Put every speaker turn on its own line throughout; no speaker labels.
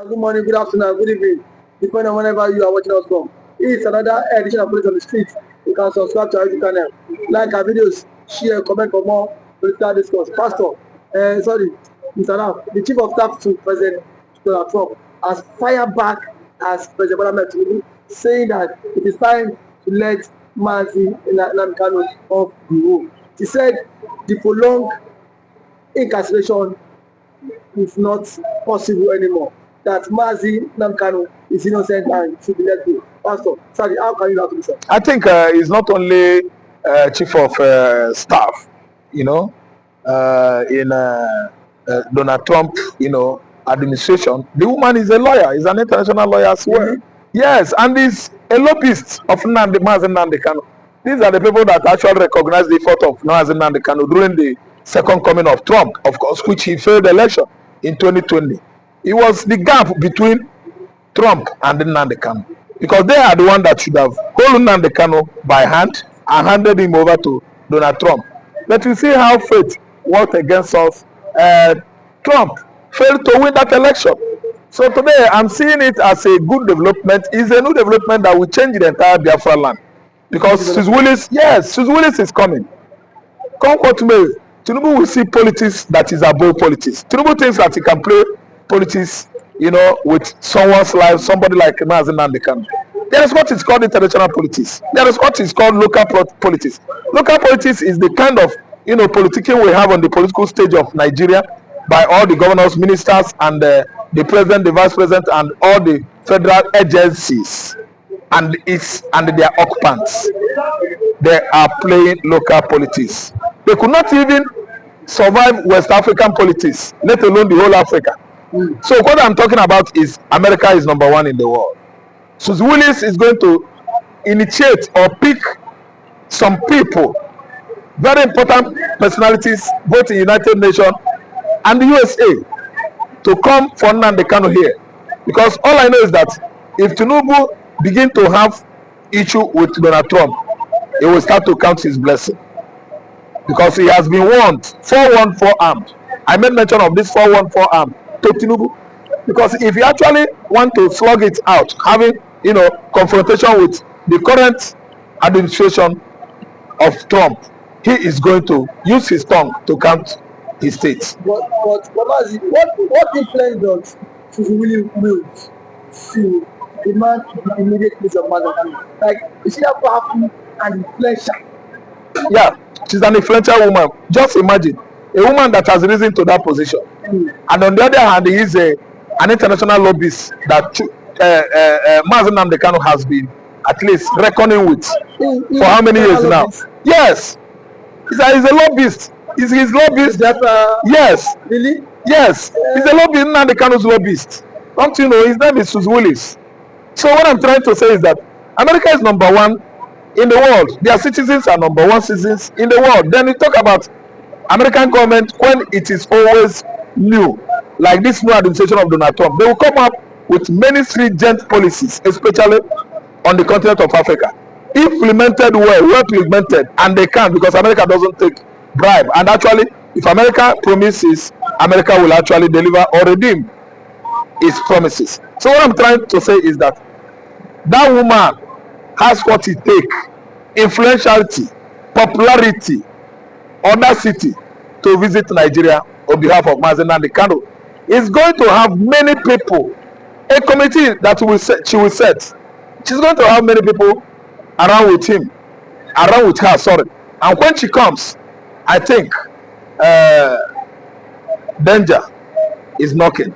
Good morning, good afternoon, good evening, depending on whenever you are watching us from. It's another edition of Police on the Street. You can subscribe to our YouTube channel, like our videos, share, comment for more political discourse. Pastor, Mr. Ralph, the Chief of Staff to President Donald Trump, has fired back as President Tinubu, saying that it is time to let Nnamdi Kanu off the road. He said the prolonged incarceration is not possible anymore. That Nnamdi Kanu is innocent and should be let go. Pastor, sorry, how can you answer this?
I think he's not only chief of staff, in Donald Trump, administration. The woman is a lawyer. He's an international lawyer as well. Yes, and he's a lobbyist of Nnamdi Kanu. These are the people that actually recognize the effort of Nnamdi Kanu during the second coming of Trump, of course, which he failed the election in 2020. It was the gap between Trump and Nnamdi Kanu, because they are the one that should have held Nnamdi Kanu by hand and handed him over to Donald Trump. But we see how fate worked against us. Trump failed to win that election. So today I'm seeing it as a good development. It's a new development that will change the entire Biafra land. Because Sussie Willis is coming. Come what may, Tinubu will see politics that is above politics. Tinubu thinks that he can play politics, with someone's life, somebody like Nnamdi Kanu. There is what is called international politics. There is what is called local politics. Local politics is the kind of, politicking we have on the political stage of Nigeria by all the governors, ministers, and the president, the vice president, and all the federal agencies and their occupants. They are playing local politics. They could not even survive West African politics, let alone the whole Africa. So what I'm talking about is America is number one in the world. Sussie Willis is going to initiate or pick some people, very important personalities, both in the United Nations and the USA, to come for Nnamdi Kanu here. Because all I know is that if Tinubu begin to have issue with Donald Trump, he will start to count his blessing. Because he has been warned, 414 armed. I made mention of this 414 armed to Tinubu. Because if you actually want to slug it out, having confrontation with the current administration of Trump, he is going to use his tongue to count his states.
But what influence does Sussie Willis to demand the immediate release of Nnamdi Kanu? Like, is she that powerful and influential?
Yeah, she's an influential woman. Just imagine a woman that has risen to that position, and on the other hand, he is an international lobbyist that Nnamdi Kanu has been at least reckoning with for how many years now? Yes, he's a lobbyist. Is his lobbyist? Yes.
Really?
Yes. He's a lobbyist. Nnamdi Kanu's lobbyist. Don't you know? His name is Sussie Willis. So what I'm trying to say is that America is number one in the world. Their citizens are number one citizens in the world. Then we talk about American government when it is always new, like this new administration of Donald Trump. They will come up with many stringent policies, especially on the continent of Africa. Implemented well implemented, and they can, because America doesn't take bribe. And actually, if America promises, America will actually deliver or redeem its promises. So what I'm trying to say is that that woman has what it takes: influentiality, popularity, audacity to visit Nigeria on behalf of Nnamdi Kanu. Is going to have many people, a committee that she will set. She's going to have many people around with her, and when she comes, I think danger is knocking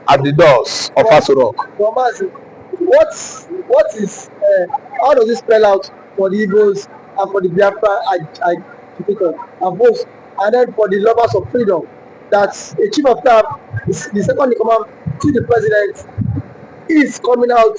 at the doors of Aso Rock.
What is how does this spell out for the Igbos and for the biafra agitators and both, and then for the lovers of freedom, that a chief of staff, the second in command to the president, is coming out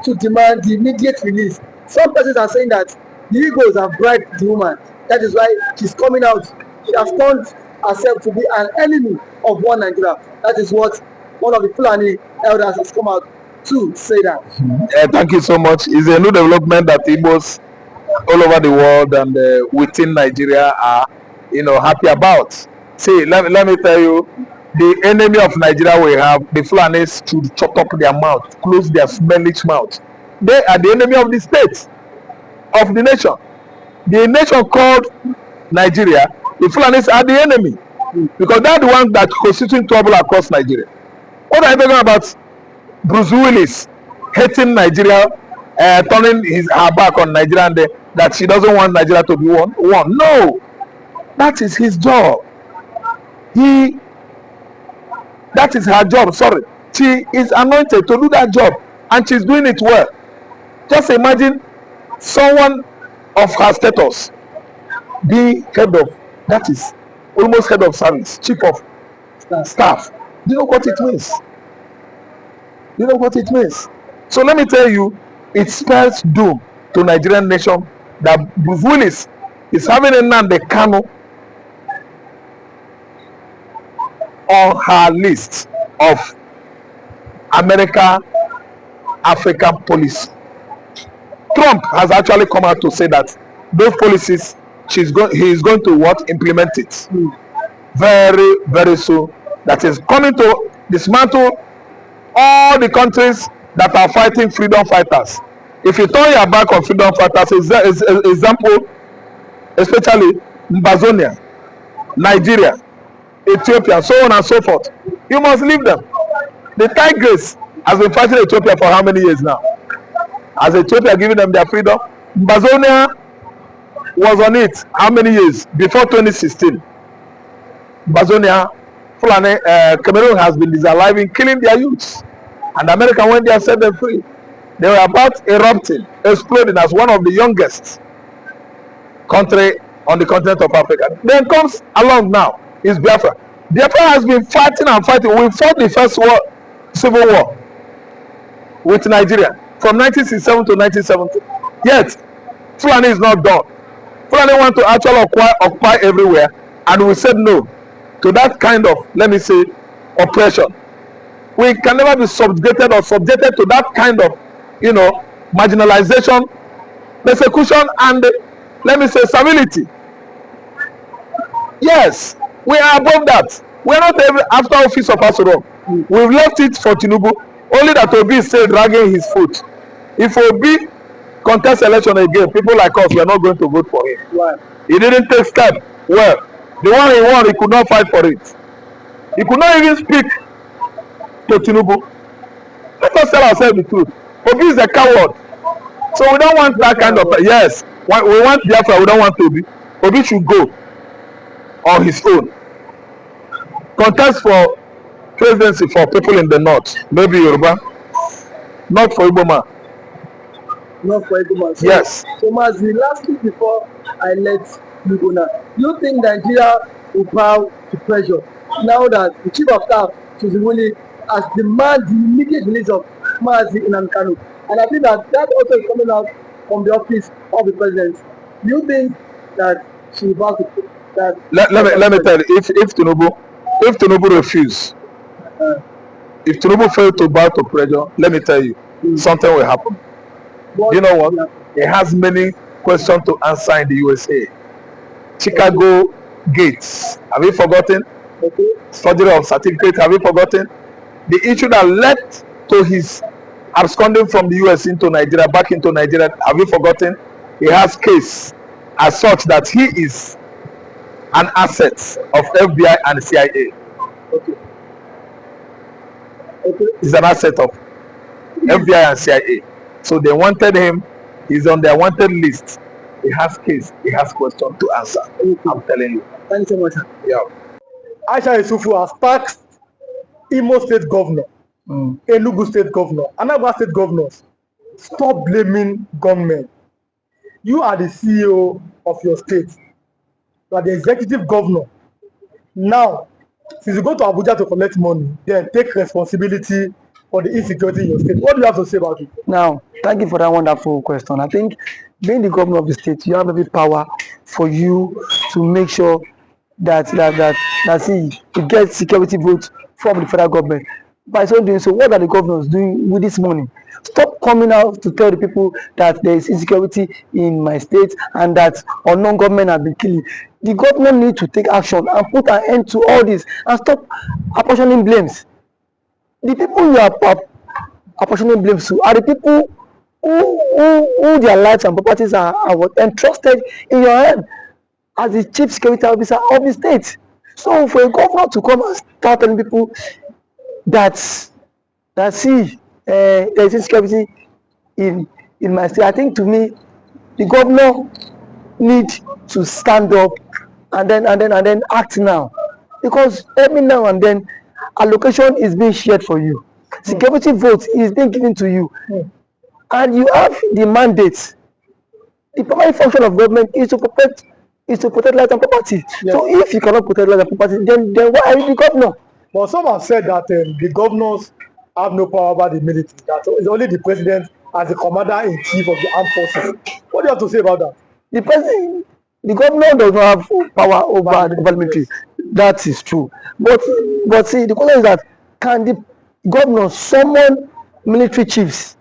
to demand the immediate release? Some persons are saying that the Igbos have bribed the woman. That is why she's coming out. She has turned herself to be an enemy of one Nigeria. That is what one of the Fulani elders has come out to say that.
Thank you so much. It's a new development that Igbos all over the world and within Nigeria are, happy about. See, let me tell you, the enemy of Nigeria we have, the Fulanis should shut up their mouth, close their smellish mouth. They are the enemy of the state, of the nation. The nation called Nigeria, the Fulanis are the enemy because they're the ones that constitute trouble across Nigeria. What are you talking about? Bruce Willis hating Nigeria, turning her back on Nigeria, and that she doesn't want Nigeria to be one. No, that is his job. That is her job. Sorry, she is anointed to do that job, and she's doing it well. Just imagine someone of her status be head of, that is almost head of service, chief of staff. Do you know what it means? You know what it means? So let me tell you, it spells doom to Nigerian nation that Bruce Willis is having a Nnamdi Kanu on her list of African policy. Trump has actually come out to say that those policies he is going to implement it very, very soon. That is coming to dismantle all the countries that are fighting freedom fighters. If you turn your back on freedom fighters, example, especially Mbazonia, Nigeria, Ethiopia, so on and so forth, you must leave them. The Tigers has been fighting Ethiopia for how many years now? Has Ethiopia given them their freedom? Mbazonia was on it how many years? Before 2016. Mbazonia, Fulani, Cameroon has been disaliving, killing their youths. And America, when they set them free, they were about erupting, exploding as one of the youngest country on the continent of Africa. Then comes along now is Biafra. Biafra has been fighting and fighting. We fought the first civil war with Nigeria from 1967 to 1970. Yet, Fulani is not done. Fulani want to actually occupy everywhere, and we said no to that kind of, let me say, oppression. We can never be subjugated to that kind of, marginalization, persecution, and, let me say, servility. Yes, we are above that. We are not after office of Asuro. We've left it for Tinubu. Only that Obi is still dragging his foot. If Obi contest election again, people like us, we are not going to vote for him. Right. He didn't take step. Well, the one he won, he could not fight for it. He could not even speak to Tinubu. Let us tell ourselves the truth. Obi is a coward. So we don't want that kind of, yes, we want Biafra, we don't want Obi. Obi should go on his own. Contest for presidency for people in the north, maybe Yoruba, not for Igbo man.
Not for Igbo man. So,
yes.
So Mazi, lastly before I let you go now, you think Nigeria will bow to pressure now that the chief of staff, Sussie, has demanded the immediate release of Nnamdi Kanu? And I think that also is coming out from the office of the president. Do you think that she will bow to that?
Let me tell you, if Tinubu refuse, if Tinubu fail to bow to pressure, let me tell you, something will happen. You know what? He has many questions to answer in the USA. Chicago gates, have you forgotten?
Okay.
Forgery of certificate, have you forgotten? The issue that led to his absconding from the US into Nigeria, back into Nigeria, have you forgotten? He has case as such that he is an asset of FBI and CIA.
Okay. Okay.
He's an asset of FBI and CIA. So they wanted him. He's on their wanted list. He has case. He has question to answer. I'm telling you.
Thank you so much.
Yeah.
Aisha Yusufu has tasked Imo State Governor, Enugu State Governor, Anambra State Governors. Stop blaming government. You are the CEO of your state. You are the executive governor. Now, since you go to Abuja to collect money, then take responsibility for the insecurity in your state. What do you have to say about it?
Now, thank you for that wonderful question. I think being the governor of the state, you have every power for you to make sure that you get security votes from the federal government. by so doing so, what are the governors doing with this money? Stop coming out to tell the people that there is insecurity in my state and that unknown government have been killing. The government need to take action and put an end to all this and stop apportioning blames. The people you are apportioning blames to are the people who their lives and properties are what entrusted in your hand as the chief security officer of the state. So for a governor to come and start telling people that see there is insecurity in my state, I think to me the governor need to stand up and then act now, because every now and then allocation is being shared for you, security vote is being given to you, and you have the mandate. The primary function of government is to protect life and property. Yes. So if you cannot protect life and property, then why are you the governor?
But some have said that the governors have no power over the military. That it's only the president as the commander-in-chief of the armed forces. What do you have to say about that?
The governor does not have power over the military. That is true. But see, the question is that can the governor summon military chiefs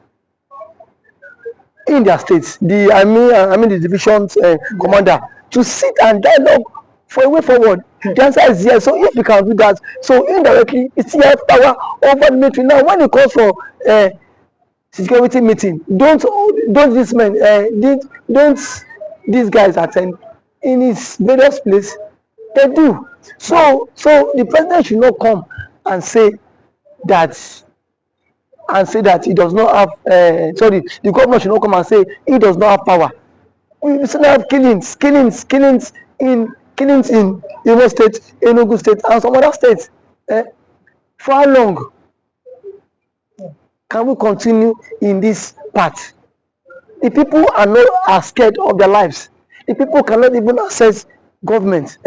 in their states, I mean the division's commander, to sit and dialogue for a way forward? The answer is yes. So if we can do that, so indirectly it's still power over the military. Now when it calls for security meeting, don't these men don't these guys attend in his various place? They do. So the president should not come and say that he does not have the governor should not come and say he does not have power. We still have killings in Imo State, Enugu State, and some other states. For how long can we continue in this path? The people are scared of their lives. The people cannot even access government,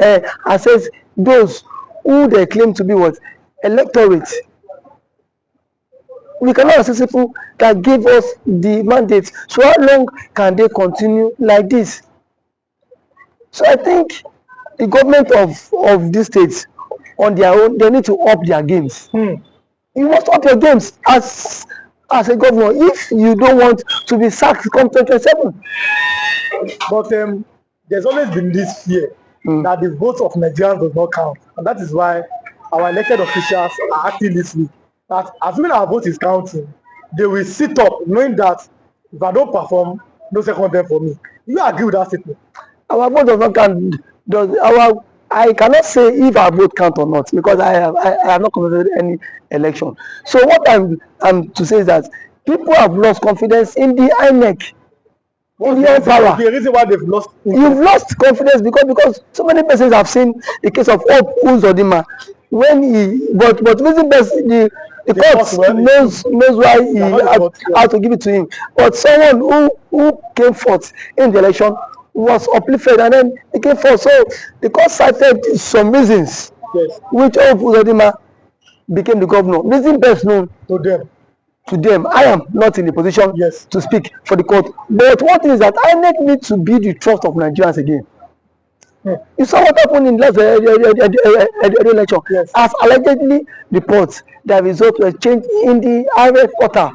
access those who they claim to be what? Electorate. We cannot access people that give us the mandate. So how long can they continue like this? So I think the government of these states on their own, they need to up their games. You must up your games as a governor if you don't want to be sacked come 2027.
But there's always been this fear that the votes of Nigerians does not count, and that is why our elected officials are acting this way. That assuming our vote is counting, they will sit up knowing that if I don't perform, no second term for me. You agree with that statement?
Our vote does not count. I cannot say if our vote count or not, because I have not conducted any election. So what I'm to say is that people have lost confidence in the INEC. In the power.
The reason why they've lost.
You've lost confidence because so many persons have seen the case of Hope Uzodinma when but reason best the court knows why he had to give it to him. But someone who came forth in the election was uplifted and then he came forth. So the court cited some reasons which Hope Uzodinma became the governor. Reason best known to them. I am not in the position to speak for the court. But one thing is that INEC needs to be the trust of Nigerians again. You saw what happened in last election. As allegedly reports, the results were changed in the RF quarter.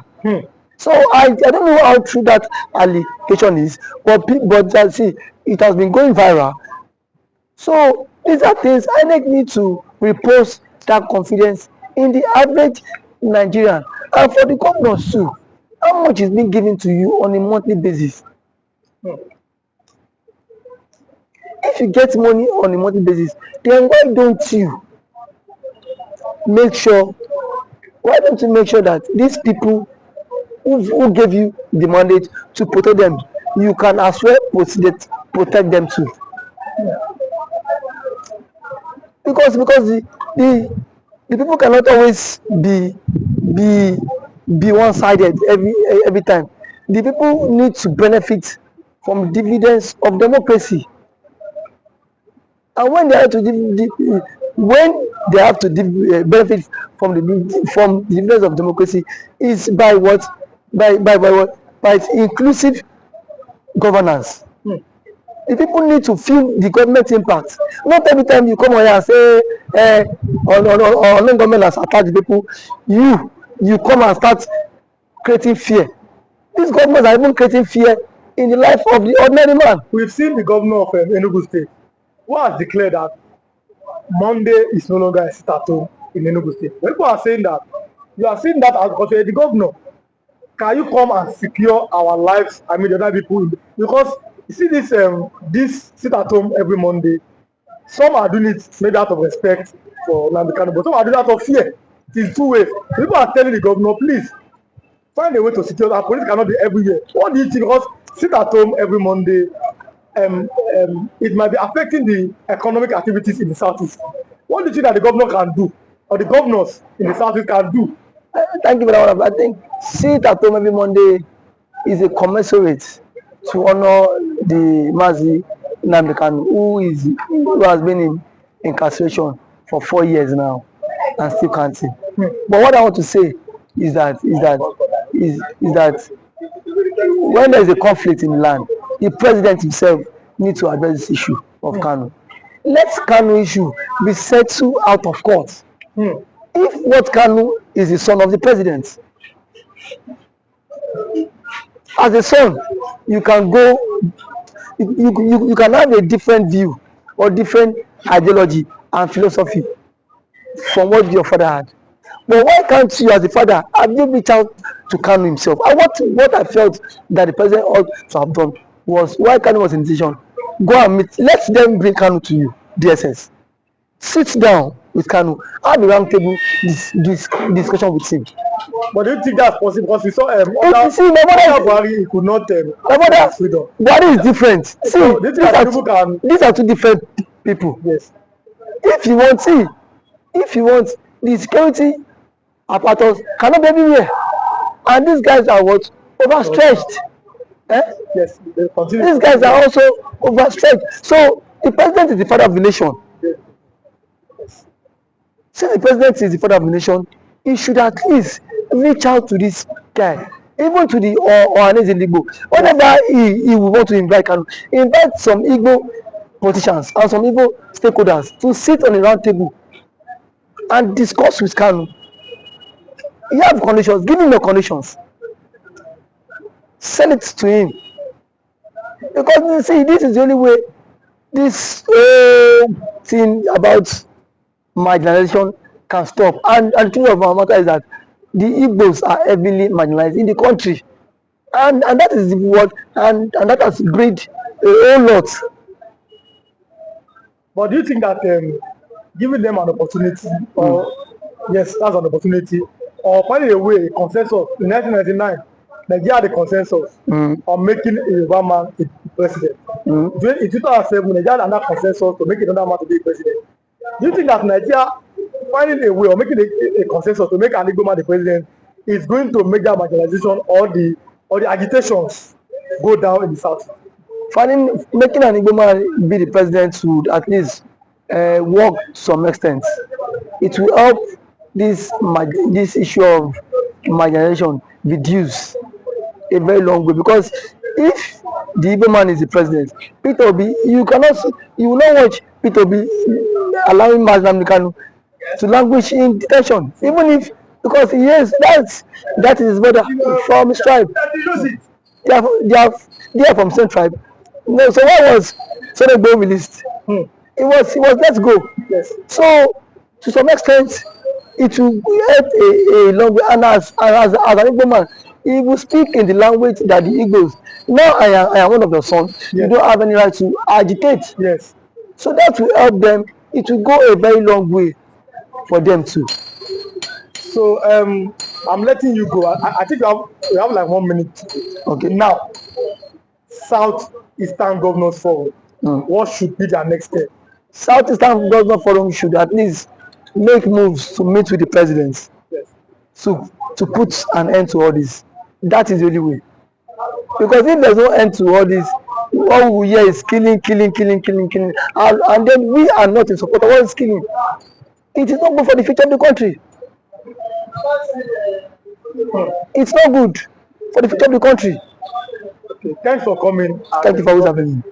So I don't know how true that allegation is, but see, it has been going viral. So these are things INEC need to repose that confidence in the average Nigerian. And for the governors too, how much is being given to you on a monthly basis? If you get money on a monthly basis, then why don't you make sure that these people who gave you the mandate to protect them, you can as well protect them too? Because the people cannot always be one-sided every time. The people need to benefit from dividends of democracy, and when they have to benefit from the dividends of democracy is by what? By inclusive governance. The people need to feel the government impact. Not every time you come on here and say, government has attacked the people, you come and start creating fear. These governments are even creating fear in the life of the ordinary man.
We've seen the governor of Enugu State, who has declared that Monday is no longer a sit-at-home in Enugu State. When people are saying that, you are seeing that as the governor. Can you come and secure our lives? I mean, the other people, because you see this sit-at-home every Monday. Some are doing it maybe out of respect for Nnamdi Kanu, but some are doing it out of fear. It is two ways. People are telling the governor, please find a way to secure that. Police cannot be everywhere. What do you think? Because sit at home every Monday, it might be affecting the economic activities in the southeast. What do you think that the governor can do, or the governors in the southeast can do?
Thank you for that one. I think sit at home every Monday is a commensurate to honor the Mazi Nnamdi Kanu, who has been in incarceration for 4 years now and still can't see. But what I want to say is that when there is a conflict in the land, the president himself needs to address this issue of Kanu. Let Kanu issue be settled out of court. If what Kanu is the son of the president, as a son, you can go, you can have a different view or different ideology and philosophy from what your father had. But why can't you, as a father, have you reached out to Kanu himself? And what I felt that the president ought to have done was, why Kanu was in decision, go and meet, let them bring Kanu to you, DSS. Sit down with Kanu, have a round table discussion with him.
But do you think that's possible? Because we saw
Buhari
could not
Buhari is different. See,
so,
these are two different people.
Yes.
If you want the security apparatus cannot be everywhere, and these guys are what, overstretched.
Yes.
These guys are also overstretched. So the president is the father of the nation.
Yes.
Since the president is the father of the nation, he should at least reach out to this guy, even to the Ohanes in Igbo. Whenever he will want to invite some Igbo politicians and some Igbo stakeholders to sit on a round table and discuss with Kanu. You have conditions, give him your conditions. Send it to him. Because you see, this is the only way this thing about marginalization can stop. And the truth of our matter is that the Igbos are heavily marginalized in the country. And that is the word, and that has breed a whole lot.
But do you think that giving them an opportunity, or yes, that's an opportunity, or finding a way, a consensus in 1999, Nigeria had a consensus on making a Yoruba man a president. In 2007, Nigeria had another consensus to make another man to be a president. Do you think that Nigeria finding a way or making a consensus to make an Igbo man the president is going to make that marginalization or the agitations go down in the south?
Making an Igbo man be the president would at least work to some extent. It will help this issue of marginalization reduce a very long way, because if the Igbo man is the president, Peter Obi, you will not watch Peter Obi allowing Nnamdi Kanu to languish in detention, even if, because that is his brother from his tribe. They are from same tribe. No, so what was Tinubu released? It was let's go.
Yes.
So to some extent, it will help a long way. And as an Igbo man, he will speak in the language that the Igbos. Now I am one of the sons. Yes. You don't have any right to agitate.
Yes.
So that will help them. It will go a very long way for them too.
So I'm letting you go. I think we have like 1 minute.
Okay.
Now, Southeastern Governors Forum. What should be their next step?
Southeastern Governors Forum should at least make moves to meet with the presidents.
Yes.
To put an end to all this. That is the only way. Because if there's no end to all this, all we hear is killing. And then we are not in support of all this killing. It is not good for the future of the country. It's not good for the future of the country.
Okay, thanks for coming.
Thank you for having me.